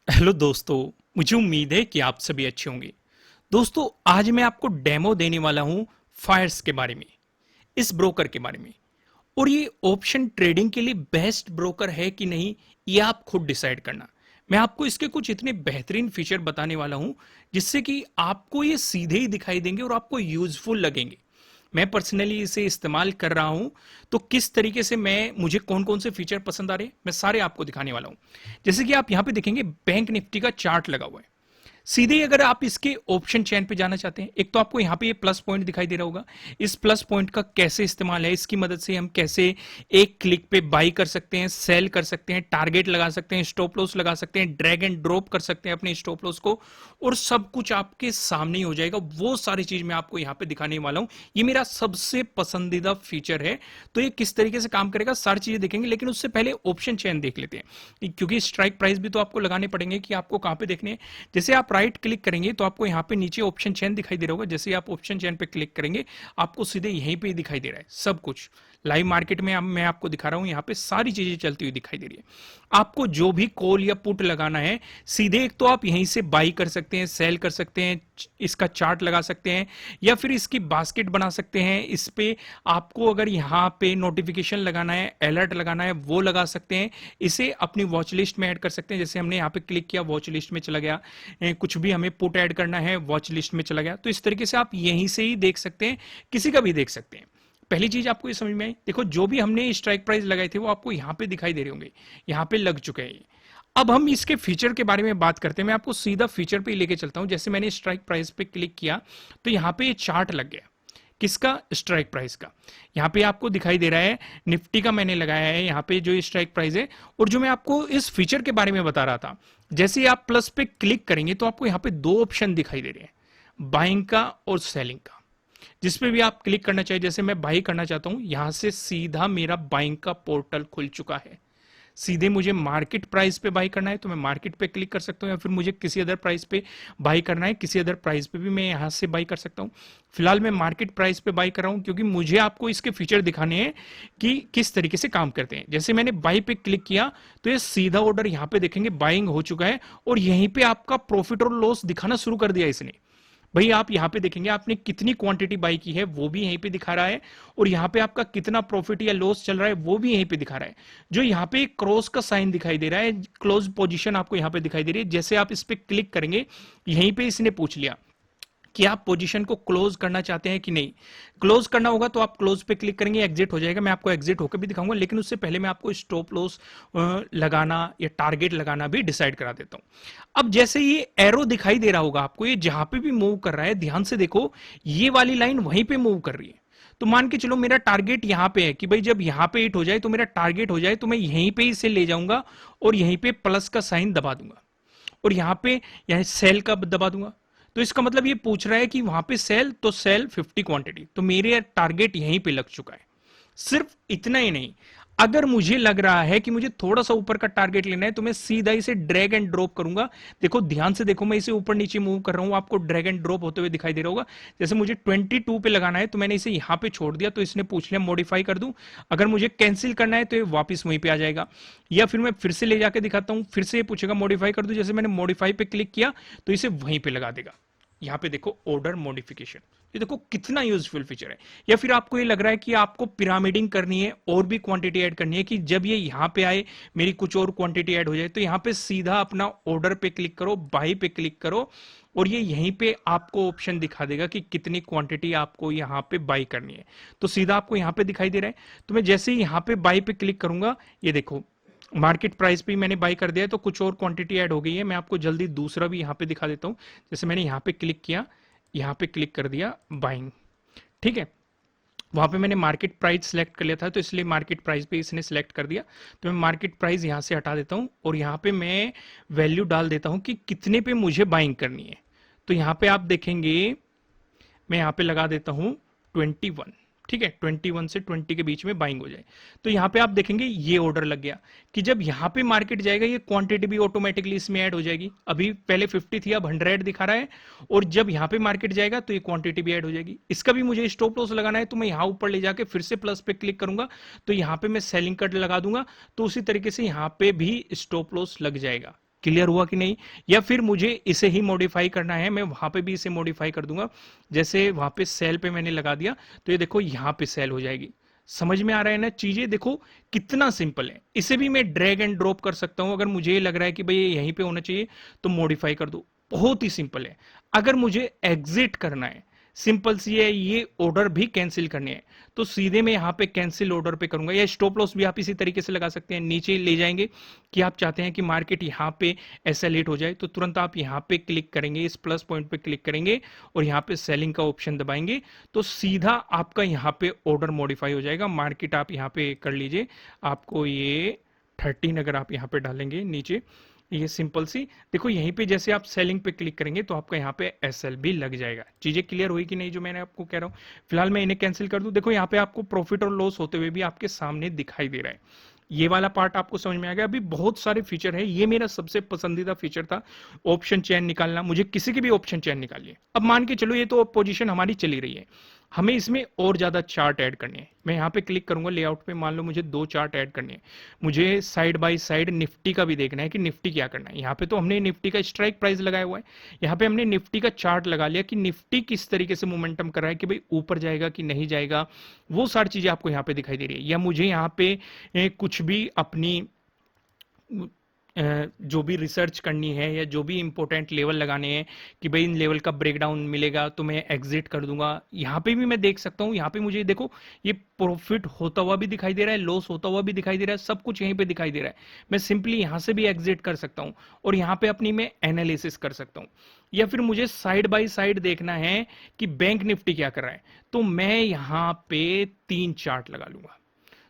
Hello दोस्तों। मुझे उम्मीद है कि आप सभी अच्छे होंगे। दोस्तों, आज मैं आपको डेमो देने वाला हूं फायर्स के बारे में, इस ब्रोकर के बारे में। और ये ऑप्शन ट्रेडिंग के लिए बेस्ट ब्रोकर है कि नहीं, ये आप खुद डिसाइड करना। मैं आपको इसके कुछ इतने बेहतरीन फीचर बताने वाला हूं जिससे कि आपको ये सीधे ही दिखाई देंगे और आपको यूजफुल लगेंगे। मैं पर्सनली इसे इस्तेमाल कर रहा हूं, तो किस तरीके से मुझे कौन कौन से फीचर पसंद आ रहे हैं मैं सारे आपको दिखाने वाला हूं। जैसे कि आप यहां पे देखेंगे, बैंक निफ्टी का चार्ट लगा हुआ है। सीधे ही अगर आप इसके ऑप्शन चेन पे जाना चाहते हैं, एक तो आपको यहां पे ये प्लस पॉइंट दिखाई दे रहा होगा। इस प्लस पॉइंट का कैसे इस्तेमाल है, इसकी मदद से हम कैसे एक क्लिक पे बाई कर सकते हैं, सेल कर सकते हैं, टारगेट लगा सकते हैं, स्टॉप लॉस लगा सकते हैं, ड्रैग एंड ड्रॉप कर सकते हैं अपने स्टॉप लॉस को, और सब कुछ आपके सामने ही हो जाएगा। वो सारी चीज मैं आपको यहां पे दिखाने वाला हूं। ये मेरा सबसे पसंदीदा फीचर है। तो ये किस तरीके से काम करेगा सारी चीजें देखेंगे, लेकिन उससे पहले ऑप्शन चेन देख लेते हैं, क्योंकि स्ट्राइक प्राइस भी तो आपको लगाने पड़ेंगे कि आपको कहां पे देखने हैं। जैसे आप राइट क्लिक करेंगे तो आपको यहाँ पे नीचे ऑप्शन चेन दिखाई दे रहा होगा। जैसे आप ऑप्शन चेन पे क्लिक करेंगे, आपको सीधे यहीं पे दिखाई दे रहा है सब कुछ। लाइव मार्केट में मैं आपको दिखा रहा हूं, यहाँ पे सारी चीजें चलती हुई दिखाई दे रही है। आपको जो भी कॉल या पुट लगाना है, सीधे एक तो आप यहीं से बाई कर सकते हैं, सेल कर सकते हैं, इसका चार्ट लगा सकते हैं, या फिर इसकी बास्केट बना सकते हैं। इस पे आपको अगर यहाँ पे नोटिफिकेशन लगाना है, अलर्ट लगाना है, वो लगा सकते हैं। इसे अपनी वॉच लिस्ट में ऐड कर सकते हैं। जैसे हमने यहाँ पे क्लिक किया, वॉच लिस्ट में चला गया। कुछ भी हमें पुट ऐड करना है, वॉच लिस्ट में चला गया। तो इस तरीके से आप यहीं से ही देख सकते हैं, किसी का भी देख सकते हैं। पहली चीज आपको ये समझ में आई, देखो जो भी हमने स्ट्राइक प्राइस लगाए थे वो आपको यहाँ पे दिखाई दे रहे होंगे, यहाँ पे लग चुके हैं। अब हम इसके फीचर के बारे में बात करते हैं। मैं आपको सीधा फीचर पे लेके चलता हूं। जैसे मैंने स्ट्राइक प्राइस पे क्लिक किया तो यहाँ पे ये चार्ट लग गया। किसका? स्ट्राइक प्राइस का। यहाँ पे आपको दिखाई दे रहा है, निफ्टी का मैंने लगाया है यहाँ पे जो स्ट्राइक प्राइस है। और जो मैं आपको इस फीचर के बारे में बता रहा था, जैसे ही आप प्लस पे क्लिक करेंगे तो आपको यहाँ पे दो ऑप्शन दिखाई दे रहे हैं, बाइंग का और सेलिंग का। जिस पे भी आप क्लिक करना चाहिए, जैसे मैं बाई करना चाहता हूं, यहां से सीधा मेरा बाइंग का पोर्टल खुल चुका है। सीधे मुझे मार्केट प्राइस पे बाई करना है तो मैं मार्केट पे क्लिक कर सकता हूं, या फिर मुझे किसी अदर प्राइस पे बाई करना है, किसी अदर प्राइस पे भी मैं यहां से बाई कर सकता हूं। फिलहाल मैं मार्केट प्राइस पे बाई कर रहा हूं, क्योंकि मुझे आपको इसके फीचर दिखाने हैं कि किस तरीके से काम करते हैं। जैसे मैंने बाई पे क्लिक किया तो ये सीधा ऑर्डर यहां पे देखेंगे बाइंग हो चुका है, और यहीं पे आपका प्रॉफिट और लॉस दिखाना शुरू कर दिया इसने। भाई आप यहां पे देखेंगे आपने कितनी क्वांटिटी बाई की है वो भी यहीं पे दिखा रहा है, और यहां पे आपका कितना प्रॉफिट या लॉस चल रहा है वो भी यहीं पे दिखा रहा है। जो यहां पे क्रॉस का साइन दिखाई दे रहा है, क्लोज पोजीशन आपको यहां पे दिखाई दे रही है। जैसे आप इस पे क्लिक करेंगे, यहीं पे इसने पूछ लिया कि आप पोजीशन को क्लोज करना चाहते हैं कि नहीं। क्लोज करना होगा तो आप क्लोज पे क्लिक करेंगे, एग्जिट हो जाएगा। मैं आपको एग्जिट होकर भी दिखाऊंगा, लेकिन उससे पहले मैं आपको स्टॉप लॉस लगाना या टारगेट लगाना भी डिसाइड करा देता हूं। अब जैसे ये एरो दिखाई दे रहा होगा आपको, ये जहां पे भी मूव कर रहा है, ध्यान से देखो, ये वाली लाइन वहीं पे मूव कर रही है। तो मान के चलो मेरा टारगेट यहां पे है कि भाई जब यहां पे हिट हो जाए तो मेरा टारगेट हो जाए, तो मैं यहीं पे इसे ले जाऊंगा और यहीं पे प्लस का साइन दबा दूंगा, और यहां पे यहां सेल का दबा दूंगा। तो इसका मतलब ये पूछ रहा है कि वहां पे सेल, तो सेल 50 क्वांटिटी, तो मेरे टारगेट यहीं पे लग चुका है। सिर्फ इतना ही नहीं, अगर मुझे लग रहा है कि मुझे थोड़ा सा ऊपर का टारगेट लेना है तो मैं सीधा इसे ड्रैग एंड ड्रॉप करूंगा। देखो ध्यान से देखो, मैं इसे ऊपर नीचे मूव कर रहा हूं, आपको ड्रैग एंड ड्रॉप होते हुए दिखाई दे रहा होगा। जैसे मुझे 22 पे लगाना है तो मैंने इसे यहां पे छोड़ दिया, तो इसने पूछ लिया मॉडिफाई कर दूं। अगर मुझे कैंसिल करना है तो ये वापस वहीं पे आ जाएगा, या फिर मैं फिर से ले जाके दिखाता हूं, फिर से ये पूछेगा मॉडिफाई कर दूं। जैसे मैंने मॉडिफाई पे क्लिक किया तो इसे वहीं पे लगा देगा। यहां पे देखो ऑर्डर मॉडिफिकेशन, ये देखो कितना यूजफुल फीचर है। या फिर आपको ये लग रहा है कि आपको पिरामिडिंग करनी है और भी क्वांटिटी ऐड करनी है, कि जब ये यहां पे आए मेरी कुछ और क्वांटिटी ऐड हो जाए, तो यहां पे सीधा अपना ऑर्डर पे क्लिक करो, बाई पे क्लिक करो, और ये यहीं पे आपको ऑप्शन दिखा देगा कि कितनी क्वांटिटी आपको यहां पे बाई करनी है। तो सीधा आपको यहां पे दिखाई दे रहा है। तो मैं जैसे ही यहां पे बाई पे क्लिक करूंगा, ये देखो मार्केट प्राइस पे मैंने बाई कर दिया है, तो कुछ और क्वांटिटी ऐड हो गई है। मैं आपको जल्दी दूसरा भी यहाँ पे दिखा देता हूँ। जैसे मैंने यहाँ पे क्लिक किया, यहाँ पे क्लिक कर दिया बाइंग, ठीक है। वहां पे मैंने मार्केट प्राइस सेलेक्ट कर लिया था, तो इसलिए मार्केट प्राइस पे इसने सेलेक्ट कर दिया। तो मैं मार्केट प्राइस यहाँ से हटा देता हूँ, और यहाँ पे मैं वैल्यू डाल देता हूँ कि कितने पे मुझे बाइंग करनी है। तो यहाँ पे आप देखेंगे, मैं यहाँ पे लगा देता हूँ 21, ठीक है। 21 से 20 के बीच में बाइंग हो जाए, तो यहाँ पे आप देखेंगे ये ऑर्डर लग गया कि जब यहाँ पे मार्केट जाएगा ये क्वांटिटी भी ऑटोमेटिकली इसमें ऐड हो जाएगी। अभी पहले 50 थी, अब 100 दिखा रहा है, और जब यहाँ पे मार्केट जाएगा तो ये क्वांटिटी भी ऐड हो जाएगी। इसका भी मुझे स्टॉप लॉस लगाना है, तो मैं यहाँ ऊपर ले जाके फिर से प्लस पे क्लिक करूंगा, तो यहाँ पे मैं सेलिंग कट लगा दूंगा, तो उसी तरीके से यहाँ पे भी स्टॉप लॉस लग जाएगा। क्लियर हुआ कि नहीं? या फिर मुझे इसे ही मॉडिफाई करना है, मैं वहां पे भी इसे मॉडिफाई कर दूंगा। जैसे वहां पे सेल पे मैंने लगा दिया, तो ये देखो यहाँ पे सेल हो जाएगी। समझ में आ रहा है ना? चीजें देखो कितना सिंपल है। इसे भी मैं ड्रैग एंड ड्रॉप कर सकता हूं। अगर मुझे लग रहा है कि भाई ये यहीं पे होना चाहिए तो मॉडिफाई कर दो, बहुत ही सिंपल है। अगर मुझे एग्जिट करना है, सिंपल सी है, ये ऑर्डर भी कैंसिल करने हैं, तो सीधे मैं यहाँ पे कैंसिल ऑर्डर पे करूंगा। या स्टॉप लॉस भी आप इसी तरीके से लगा सकते हैं, नीचे ले जाएंगे कि आप चाहते हैं कि मार्केट यहाँ पे एसेलेट हो जाए, तो तुरंत आप यहाँ पे क्लिक करेंगे, इस प्लस पॉइंट पे क्लिक करेंगे और यहाँ पे सेलिंग का ऑप्शन दबाएंगे, तो सीधा आपका यहाँ पे ऑर्डर मॉडिफाई हो जाएगा। मार्केट आप यहाँ पे कर लीजिए, आपको ये 13 अगर आप यहाँ पे डालेंगे नीचे, ये सिंपल सी देखो, यहीं पे जैसे आप सेलिंग पे क्लिक करेंगे तो आपका यहाँ पे एसएल भी लग जाएगा। चीजें क्लियर हुई कि नहीं जो मैंने आपको कह रहा हूँ? फिलहाल मैं इन्हें कैंसिल कर दूं। देखो यहाँ पे आपको प्रॉफिट और लॉस होते हुए भी आपके सामने दिखाई दे रहा है। ये वाला पार्ट आपको समझ में आ गया? अभी बहुत सारे फीचर है, ये मेरा सबसे पसंदीदा फीचर था, ऑप्शन चेन निकालना। मुझे किसी की भी ऑप्शन चेन निकालिए। अब मान के चलो ये तो पोजीशन हमारी चली रही है, हमें इसमें और ज्यादा चार्ट ऐड करने हैं। मैं यहाँ पे क्लिक करूंगा लेआउट पे, मान लो मुझे 2 चार्ट ऐड करने हैं। मुझे साइड बाय साइड निफ्टी का भी देखना है कि निफ्टी क्या करना है। यहाँ पे तो हमने निफ्टी का स्ट्राइक प्राइस लगाया हुआ है, यहाँ पे हमने निफ्टी का चार्ट लगा लिया कि निफ्टी किस तरीके से मोमेंटम कर रहा है, कि भाई ऊपर जाएगा कि नहीं जाएगा, वो सारी चीजें आपको यहाँ पे दिखाई दे रही है। या मुझे यहाँ पे कुछ भी अपनी जो भी रिसर्च करनी है या जो भी इंपॉर्टेंट लेवल लगाने हैं कि भाई इन लेवल का ब्रेकडाउन मिलेगा तो मैं एग्जिट कर दूंगा, यहाँ पे भी मैं देख सकता हूँ। यहाँ पे मुझे देखो ये प्रॉफिट होता हुआ भी दिखाई दे रहा है, लॉस होता हुआ भी दिखाई दे रहा है, सब कुछ यहीं पे दिखाई दे रहा है। मैं सिंपली यहाँ से भी एग्जिट कर सकता हूँ और यहाँ पे अपनी मैं एनालिसिस कर सकता हूँ। या फिर मुझे साइड बाय साइड देखना है कि बैंक निफ्टी क्या कर रहा है, तो मैं यहाँ पे 3 चार्ट लगा लूंगा।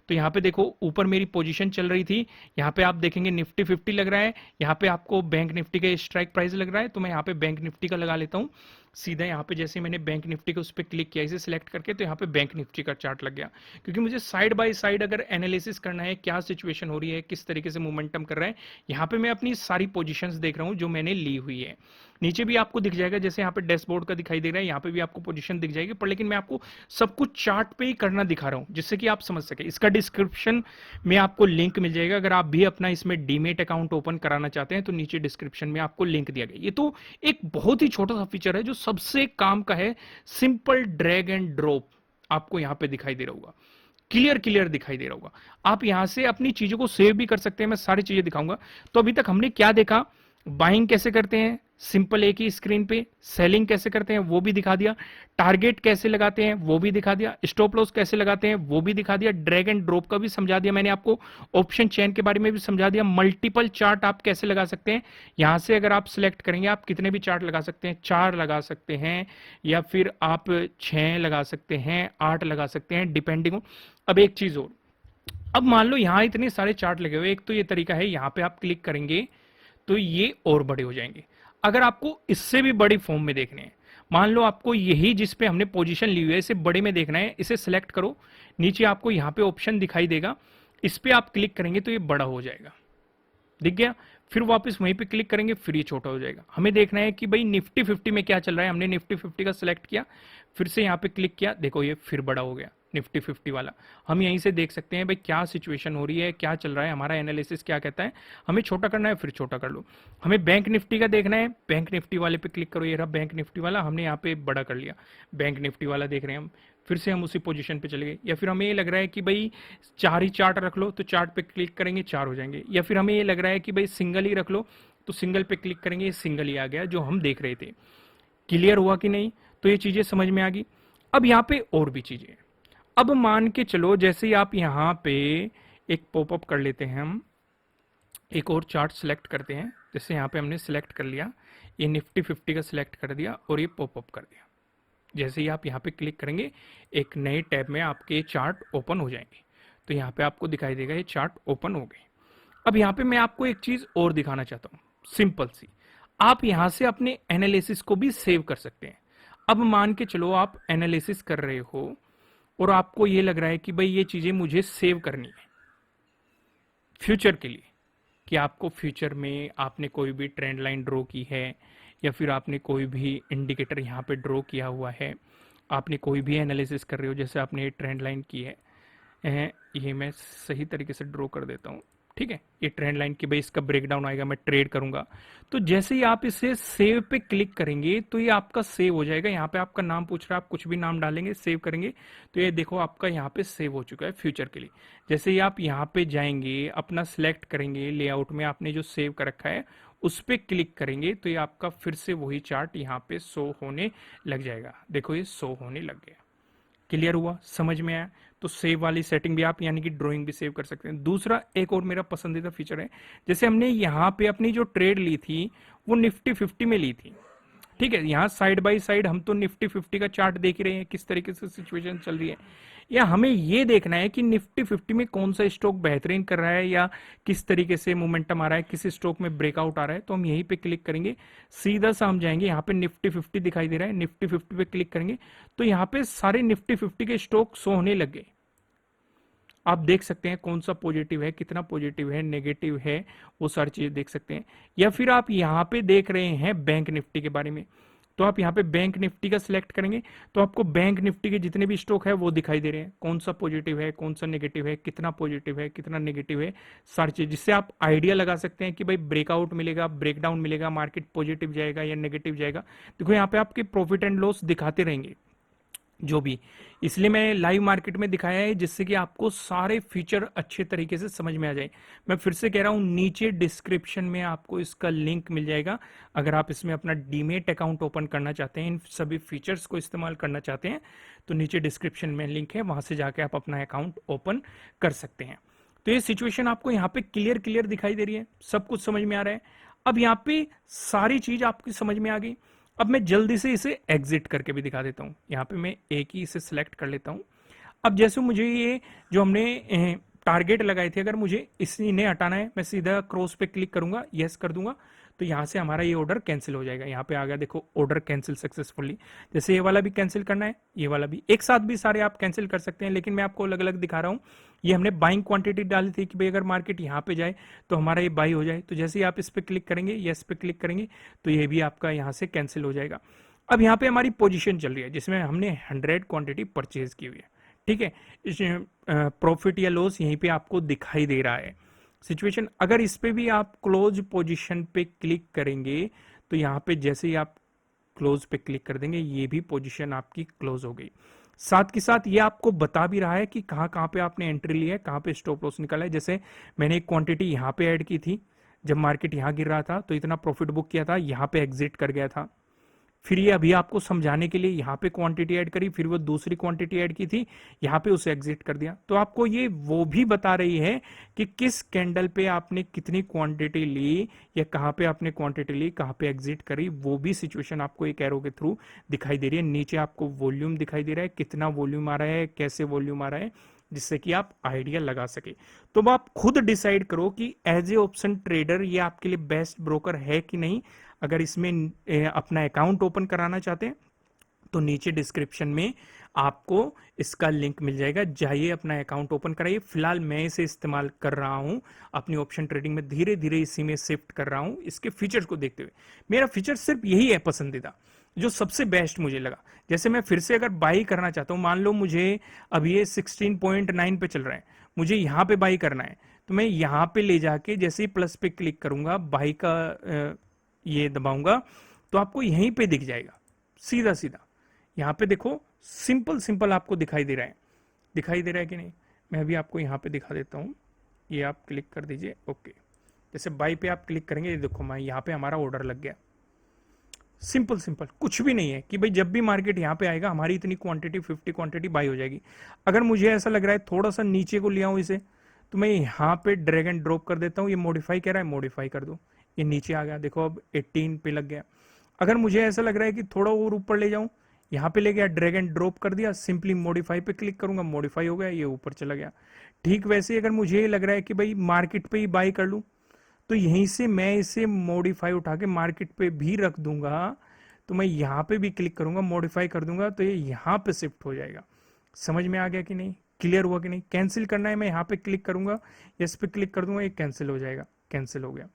तो यहाँ पे देखो ऊपर मेरी पोजीशन चल रही थी, यहाँ पे आप देखेंगे निफ्टी 50 लग रहा है, यहाँ पे आपको बैंक निफ्टी का स्ट्राइक प्राइस लग रहा है, तो मैं यहाँ पे बैंक निफ्टी का लगा लेता हूँ। सीधा यहाँ पे जैसे मैंने बैंक निफ्टी को उस पर क्लिक किया, इसे सिलेक्ट करके, तो यहाँ पे बैंक निफ्टी का चार्ट लग गया। क्योंकि मुझे साइड बाय साइड अगर एनालिसिस करना है, क्या सिचुएशन हो रही है, किस तरीके से मोमेंटम कर रहा है, यहाँ पे मैं अपनी सारी पोजीशंस देख रहा हूँ जो मैंने ली हुई है। नीचे भी आपको दिख जाएगा, जैसे यहाँ पे डैशबोर्ड का दिखाई दे रहा है, यहाँ पे भी आपको पोजीशन दिख जाएगी, पर लेकिन मैं आपको सब कुछ चार्ट पे ही करना दिखा रहा हूँ जिससे कि आप समझ सके। इसका डिस्क्रिप्शन में आपको लिंक मिल जाएगा, अगर आप भी अपना इसमें डीमेट अकाउंट ओपन कराना चाहते हैं तो नीचे डिस्क्रिप्शन में आपको लिंक दिया गया। ये तो एक बहुत ही छोटा सा फीचर है जो सबसे काम का है, सिंपल ड्रैग एंड ड्रॉप आपको यहां पे दिखाई दे रहा होगा, क्लियर क्लियर दिखाई दे रहा होगा। आप यहां से अपनी चीजों को सेव भी कर सकते हैं, मैं सारी चीजें दिखाऊंगा। तो अभी तक हमने क्या देखा, बाइंग कैसे करते हैं सिंपल एक ही स्क्रीन पे, सेलिंग कैसे करते हैं वो भी दिखा दिया, टारगेट कैसे लगाते हैं वो भी दिखा दिया, स्टॉप लॉस कैसे लगाते हैं वो भी दिखा दिया, ड्रैग एंड ड्रॉप का भी समझा दिया मैंने आपको, ऑप्शन चेन के बारे में भी समझा दिया, मल्टीपल चार्ट आप कैसे लगा सकते हैं। यहां से अगर आप सिलेक्ट करेंगे आप कितने भी चार्ट लगा सकते हैं, 4 लगा सकते हैं या फिर आप 6 लगा सकते हैं, 8 लगा सकते हैं, डिपेंडिंग हो। अब एक चीज और, अब मान लो यहां इतने सारे चार्ट लगे हुए, एक तो ये तरीका है, यहां पे आप क्लिक करेंगे तो ये और बड़े हो जाएंगे। अगर आपको इससे भी बड़ी फॉर्म में देखने हैं, मान लो आपको यही जिस पे हमने पोजीशन ली हुई है इसे बड़े में देखना है, इसे सिलेक्ट करो, नीचे आपको यहां पे ऑप्शन दिखाई देगा, इस पे आप क्लिक करेंगे तो ये बड़ा हो जाएगा, दिख गया। फिर वापस वहीं पे क्लिक करेंगे फिर ये छोटा हो जाएगा। हमें देखना है कि भाई निफ्टी 50 में क्या चल रहा है, हमने निफ्टी 50 का सिलेक्ट किया, फिर से यहाँ पे क्लिक किया, देखो ये फिर बड़ा हो गया निफ्टी 50 वाला। हम यहीं से देख सकते हैं भाई क्या सिचुएशन हो रही है, क्या चल रहा है, हमारा एनालिसिस क्या कहता है। हमें छोटा करना है फिर छोटा कर लो। हमें बैंक निफ्टी का देखना है, बैंक निफ्टी वाले पे क्लिक करो, ये रहा बैंक निफ्टी वाला, हमने यहाँ पे बड़ा कर लिया, बैंक निफ्टी वाला देख रहे हैं हम। फिर से हम उसी पोजीशन पे चले गए। या फिर हमें ये लग रहा है कि भाई 4 ही चार्ट रख लो, तो चार्ट पे क्लिक करेंगे 4 हो जाएंगे। या फिर हमें ये लग रहा है कि भाई सिंगल ही रख लो, तो सिंगल पे क्लिक करेंगे, ये सिंगल ही आ गया जो हम देख रहे थे। क्लियर हुआ कि नहीं? तो ये चीजें समझ में आ गई। अब यहाँ पे और भी चीजें, अब मान के चलो जैसे ही आप यहाँ पे एक पॉपअप कर लेते हैं, हम एक और चार्ट सिलेक्ट करते हैं, जैसे यहाँ पे हमने सिलेक्ट कर लिया, ये निफ्टी 50 का सिलेक्ट कर दिया और ये पॉपअप कर दिया। जैसे ही आप यहाँ पे क्लिक करेंगे एक नए टैब में आपके चार्ट ओपन हो जाएंगे, तो यहाँ पे आपको दिखाई देगा ये चार्ट ओपन हो गए। अब यहाँ पे मैं आपको एक चीज और दिखाना चाहता हूँ, सिंपल सी, आप यहाँ से अपने एनालिसिस को भी सेव कर सकते हैं। अब मान के चलो आप एनालिसिस कर रहे हो और आपको ये लग रहा है कि भाई ये चीजें मुझे सेव करनी है फ्यूचर के लिए, कि आपको फ्यूचर में आपने कोई भी ट्रेंड लाइन ड्रॉ की है या फिर आपने कोई भी इंडिकेटर यहाँ पे ड्रॉ किया हुआ है, आपने कोई भी एनालिसिस कर रहे हो, जैसे आपने ये ट्रेंड लाइन की है, ये मैं सही तरीके से ड्रॉ कर देता हूँ, ठीक है, ये ट्रेंड लाइन की बेस का ब्रेकडाउन आएगा, मैं ट्रेड करूंगा। तो जैसे ही आप इसे सेव पे क्लिक करेंगे तो ये आपका सेव हो जाएगा। यहाँ पे आपका नाम पूछ रहा है, आप कुछ भी नाम डालेंगे, सेव करेंगे तो ये देखो आपका यहाँ पे सेव हो चुका है फ्यूचर के लिए। जैसे ही आप यहाँ पे जाएंगे, अपना सिलेक्ट करेंगे, लेआउट में आपने जो सेव कर रखा है उस पर क्लिक करेंगे तो ये आपका फिर से वही चार्ट यहाँ पे शो होने लग जाएगा। देखो ये शो होने लग गया। क्लियर हुआ, समझ में आया? तो सेव वाली सेटिंग भी आप यानी कि ड्राइंग भी सेव कर सकते हैं। दूसरा एक और मेरा पसंदीदा फीचर है, जैसे हमने यहाँ पे अपनी जो ट्रेड ली थी वो निफ्टी 50 में ली थी, ठीक है। यहाँ साइड बाय साइड हम तो निफ्टी 50 का चार्ट देख ही रहे हैं किस तरीके से सिचुएशन चल रही है। या हमें ये देखना है कि निफ्टी 50 में कौन सा स्टॉक बेहतरीन कर रहा है या किस तरीके से मोमेंटम आ रहा है, किस स्टॉक में ब्रेकआउट आ रहा है। तो हम यहीं पे क्लिक करेंगे, सीधा सा हम जाएंगे, यहाँ पे निफ्टी 50 दिखाई दे रहा है, निफ्टी 50 पे क्लिक करेंगे तो यहाँ पे सारे निफ्टी 50 के स्टॉक शो होने लग गए। आप देख सकते हैं कौन सा पॉजिटिव है, कितना पॉजिटिव है, नेगेटिव है, वो सारी चीजें देख सकते हैं। या फिर आप यहाँ पे देख रहे हैं बैंक निफ्टी के बारे में, तो आप यहाँ पे बैंक निफ्टी का सिलेक्ट करेंगे तो आपको बैंक निफ्टी के जितने भी स्टॉक है वो दिखाई दे रहे हैं, कौन सा पॉजिटिव है, कौन सा नेगेटिव है, कितना पॉजिटिव है, कितना नेगेटिव है, सारी चीज, जिससे आप आइडिया लगा सकते हैं कि भाई ब्रेकआउट मिलेगा, ब्रेकडाउन मिलेगा, मार्केट पॉजिटिव जाएगा या नेगेटिव जाएगा। देखो यहाँ पे आपके प्रॉफिट एंड लॉस दिखाते रहेंगे जो भी, इसलिए मैं लाइव मार्केट में दिखाया है जिससे कि आपको सारे फीचर अच्छे तरीके से समझ में आ जाए। मैं फिर से कह रहा हूं, नीचे डिस्क्रिप्शन में आपको इसका लिंक मिल जाएगा। अगर आप इसमें अपना डीमेट अकाउंट ओपन करना चाहते हैं, इन सभी फीचर्स को इस्तेमाल करना चाहते हैं, तो नीचे डिस्क्रिप्शन में लिंक है, वहां से जाके आप अपना अकाउंट ओपन कर सकते हैं। तो ये सिचुएशन आपको यहाँ पे क्लियर क्लियर दिखाई दे रही है, सब कुछ समझ में आ रहा है। अब यहाँ पे सारी चीज आपकी समझ में आ गई। अब मैं जल्दी से इसे एग्जिट करके भी दिखा देता हूं। यहाँ पे मैं एक ही इसे सिलेक्ट कर लेता हूं। अब जैसे मुझे ये जो हमने टारगेट लगाए थे, अगर मुझे इन्हें हटाना है, मैं सीधा क्रॉस पे क्लिक करूंगा, यस कर दूंगा, तो यहां से हमारा ये ऑर्डर कैंसिल हो जाएगा। यहाँ पे आ गया देखो, ऑर्डर कैंसिल सक्सेसफुली। जैसे ये वाला भी कैंसिल करना है, ये वाला भी, एक साथ भी सारे आप कैंसिल कर सकते हैं, लेकिन मैं आपको अलग अलग दिखा रहा हूँ। ये हमने बाइंग क्वांटिटी डाली थी कि भाई अगर मार्केट यहाँ पे जाए तो हमारा ये बाई हो जाए। तो जैसे ही आप इस पे क्लिक करेंगे, यस पे क्लिक करेंगे, तो ये भी आपका यहाँ से कैंसिल हो जाएगा। अब यहाँ पे हमारी पोजीशन चल रही है जिसमें हमने 100 क्वांटिटी परचेज की हुई है, ठीक है। इस प्रॉफिट या लॉस यहीं पे आपको दिखाई दे रहा है सिचुएशन। अगर इस पे भी आप क्लोज पोजीशन पे क्लिक करेंगे तो यहाँ पे जैसे ही आप क्लोज पे क्लिक कर देंगे, ये भी पोजीशन आपकी क्लोज हो गई। साथ के साथ ये आपको बता भी रहा है कि कहाँ कहाँ पे आपने एंट्री ली है, कहाँ पे स्टॉप लॉस निकाला है। जैसे मैंने एक क्वांटिटी यहाँ पे ऐड की थी, जब मार्केट यहाँ गिर रहा था तो इतना प्रॉफिट बुक किया था, यहाँ पे एग्जिट कर गया था। फिर ये अभी आपको समझाने के लिए यहाँ पे क्वांटिटी ऐड करी, फिर वो दूसरी क्वांटिटी ऐड की थी, यहाँ पे उसे एग्जिट कर दिया। तो आपको ये वो भी बता रही है कि किस कैंडल पे आपने कितनी क्वांटिटी ली या कहाँ पे आपने क्वांटिटी ली, कहाँ पे एग्जिट करी, वो भी सिचुएशन आपको एक एरो के थ्रू दिखाई दे रही है। नीचे आपको वॉल्यूम दिखाई दे रहा है, कितना वॉल्यूम आ रहा है, कैसे वॉल्यूम आ रहा है, जिससे कि आप आइडिया लगा सके। तो आप खुद डिसाइड करो कि एज ए ऑप्शन ट्रेडर ये आपके लिए बेस्ट ब्रोकर है कि नहीं। अगर इसमें अपना अकाउंट ओपन कराना चाहते हैं तो नीचे डिस्क्रिप्शन में आपको इसका लिंक मिल जाएगा, जाइए अपना अकाउंट ओपन कराइए। फिलहाल मैं इसे इस्तेमाल कर रहा हूं अपनी ऑप्शन ट्रेडिंग में, धीरे धीरे इसी में शिफ्ट कर रहा हूं इसके फीचर्स को देखते हुए। मेरा फीचर सिर्फ यही है पसंदीदा, जो सबसे बेस्ट मुझे लगा। जैसे मैं फिर से अगर बाई करना चाहता हूं, मान लो मुझे अब ये 16.9 पे चल रहा है, मुझे यहां पे बाई करना है, तो मैं यहां पे ले जाके जैसे ही प्लस पे क्लिक करूंगा, बाई का ये दबाऊंगा, तो आपको यहीं पे दिख जाएगा सीधा सीधा। यहाँ पे देखो, सिंपल सिंपल आपको दिखाई दे रहा है, दिखाई दे रहा है कि नहीं। मैं अभी आपको यहाँ पे दिखा देता हूँ, ये आप क्लिक कर दीजिए, ओके। जैसे बाई पे आप क्लिक करेंगे, ये देखो मैं यहाँ पे हमारा ऑर्डर लग गया। सिंपल सिंपल, कुछ भी नहीं है कि भाई जब भी मार्केट यहाँ पे आएगा हमारी इतनी क्वांटिटी 50 क्वांटिटी बाई हो जाएगी। अगर मुझे ऐसा लग रहा है थोड़ा सा नीचे को ले आऊं इसे, तो मैं यहाँ पे ड्रैग एंड ड्रॉप कर देता हूँ। ये मॉडिफाई कह रहा है, मॉडिफाई कर दो, ये नीचे आ गया, देखो अब 18 पे लग गया। अगर मुझे ऐसा लग रहा है कि थोड़ा और ऊपर ले जाऊं, यहाँ पे ले गया, ड्रैग एंड ड्रॉप कर दिया, सिंपली मॉडिफाई पे क्लिक करूंगा, मॉडिफाई हो गया, ये ऊपर चला गया। ठीक वैसे अगर मुझे लग रहा है कि भाई मार्केट पे ही बाई कर लूं, तो यहीं से मैं इसे मॉडिफाई उठा के मार्केट पे भी रख दूंगा, तो मैं यहाँ पे भी क्लिक करूंगा, मॉडिफाई कर दूंगा, तो ये यहाँ पे शिफ्ट हो जाएगा। समझ में आ गया कि नहीं, क्लियर हुआ कि नहीं। कैंसिल करना है, मैं यहाँ पे क्लिक करूंगा, यस पे क्लिक कर दूंगा, ये कैंसिल हो जाएगा, कैंसिल हो गया।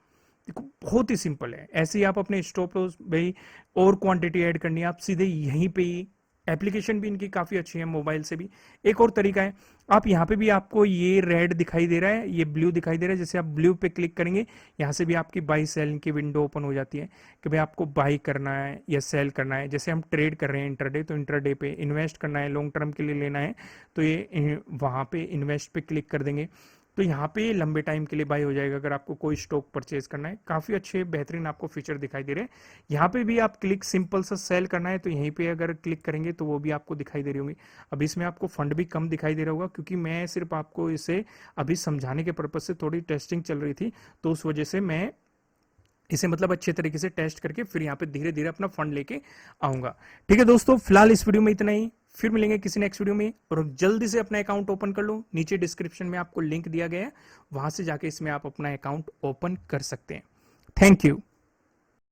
देखो बहुत ही सिंपल है। ऐसे ही आप अपने स्टॉप लॉस भाई और क्वांटिटी ऐड करनी है, आप सीधे यहीं पे ही एप्लीकेशन भी इनकी काफ़ी अच्छी है, मोबाइल से भी। एक और तरीका है, आप यहाँ पे भी आपको ये रेड दिखाई दे रहा है, ये ब्लू दिखाई दे रहा है, जैसे आप ब्लू पे क्लिक करेंगे यहाँ से भी आपकी बाई सेल की विंडो ओपन हो जाती है कि भाई आपको बाई करना है या सेल करना है। जैसे हम ट्रेड कर रहे हैं इंटरडे, तो इंटरडे पे इन्वेस्ट करना है, लॉन्ग टर्म के लिए लेना है, तो ये वहाँ पे इन्वेस्ट पे क्लिक कर देंगे, तो यहाँ पे लंबे टाइम के लिए बाई हो जाएगा अगर आपको कोई स्टॉक परचेज करना है। काफ़ी अच्छे बेहतरीन आपको फीचर दिखाई दे रहे हैं। यहाँ पे भी आप क्लिक सिंपल सा सेल करना है, तो यहीं पे अगर क्लिक करेंगे तो वो भी आपको दिखाई दे रही होंगी। अब इसमें आपको फंड भी कम दिखाई दे रहा होगा, क्योंकि मैं सिर्फ आपको इसे अभी समझाने के पर्पज से, थोड़ी टेस्टिंग चल रही थी, तो उस वजह से मैं इसे मतलब अच्छे तरीके से टेस्ट करके फिर यहाँ पे धीरे धीरे अपना फंड लेके आऊंगा। ठीक है दोस्तों, फिलहाल इस वीडियो में इतना ही, फिर मिलेंगे किसी नेक्स्ट वीडियो में। और जल्दी से अपना अकाउंट ओपन कर लो, नीचे डिस्क्रिप्शन में आपको लिंक दिया गया है, वहां से जाके इसमें आप अपना अकाउंट ओपन कर सकते हैं। Thank you.